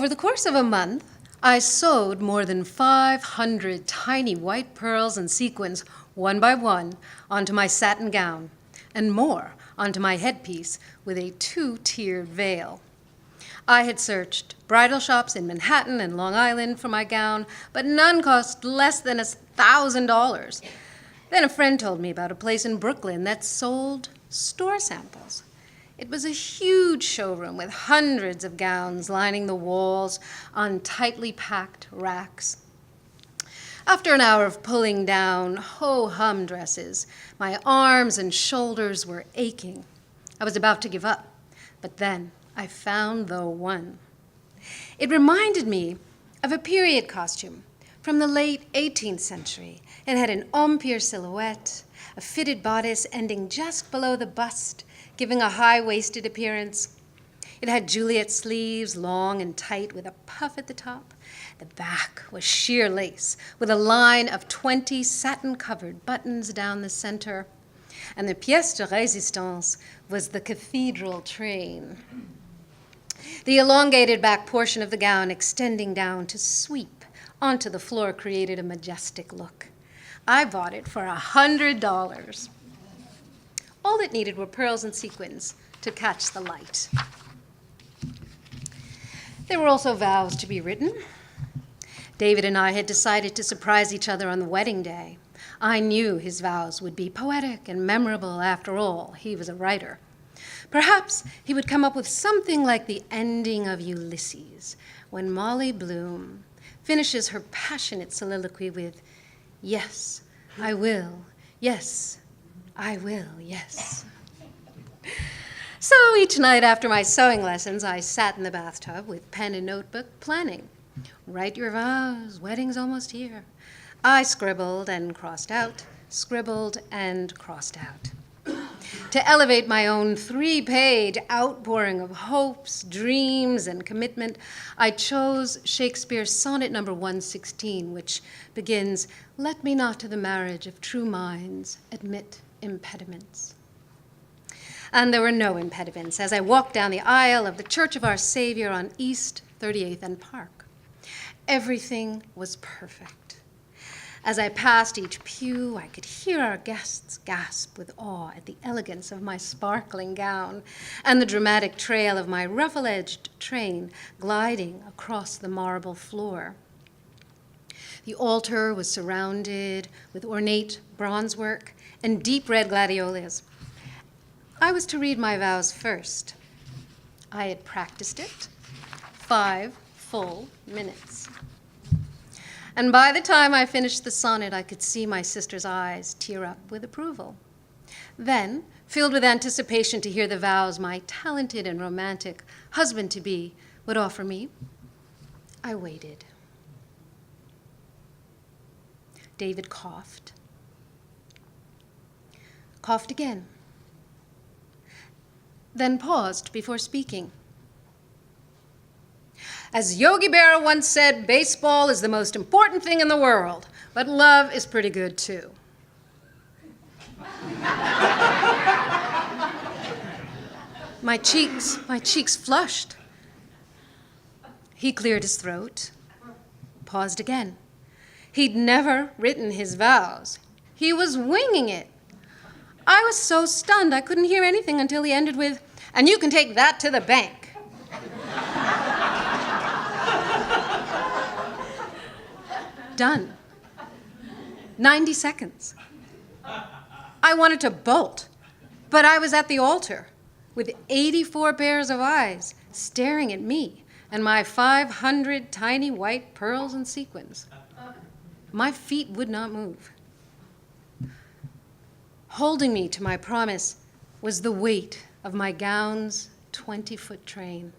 Over the course of a month, I sewed more than 500 tiny white pearls and sequins, one by one, onto my satin gown, and more onto my headpiece with a two-tiered veil. I had searched bridal shops in Manhattan and Long Island for my gown, but none cost less than $1,000. Then a friend told me about a place in Brooklyn that sold store samples. It was a huge showroom with hundreds of gowns lining the walls on tightly packed racks. After an hour of pulling down ho-hum dresses, my arms and shoulders were aching. I was about to give up, but then I found the one. It reminded me of a period costume from the late 18th century. It had an empire silhouette, a fitted bodice ending just below the bust, giving a high-waisted appearance. It had Juliet sleeves, long and tight, with a puff at the top. The back was sheer lace, with a line of 20 satin-covered buttons down the center. And the pièce de résistance was the cathedral train. The elongated back portion of the gown extending down to sweep onto the floor created a majestic look. I bought it for $100. All it needed were pearls and sequins to catch the light. There were also vows to be written. David and I had decided to surprise each other on the wedding day. I knew his vows would be poetic and memorable. After all, he was a writer. Perhaps he would come up with something like the ending of Ulysses, when Molly Bloom finishes her passionate soliloquy with, "Yes, I will. Yes, I will, yes." So each night after my sewing lessons, I sat in the bathtub with pen and notebook, planning. Write your vows, wedding's almost here. I scribbled and crossed out, scribbled and crossed out. To elevate my own 3-page outpouring of hopes, dreams, and commitment, I chose Shakespeare's sonnet number 116, which begins, "Let me not to the marriage of true minds admit impediments." And there were no impediments as I walked down the aisle of the Church of Our Savior on East 38th and Park. Everything was perfect. As I passed each pew, I could hear our guests gasp with awe at the elegance of my sparkling gown and the dramatic trail of my ruffle-edged train gliding across the marble floor. The altar was surrounded with ornate bronzework and deep red gladiolus. I was to read my vows first. I had practiced it 5 full minutes. And by the time I finished the sonnet, I could see my sister's eyes tear up with approval. Then, filled with anticipation to hear the vows my talented and romantic husband-to-be would offer me, I waited. David coughed. Coughed again. Then paused before speaking. As Yogi Berra once said, baseball is the most important thing in the world, but love is pretty good too. My cheeks flushed. He cleared his throat, paused again. He'd never written his vows. He was winging it. I was so stunned I couldn't hear anything until he ended with, "And you can take that to the bank." Done. 90 seconds. I wanted to bolt, but I was at the altar with 84 pairs of eyes staring at me and my 500 tiny white pearls and sequins. My feet would not move. Holding me to my promise was the weight of my gown's 20-foot train.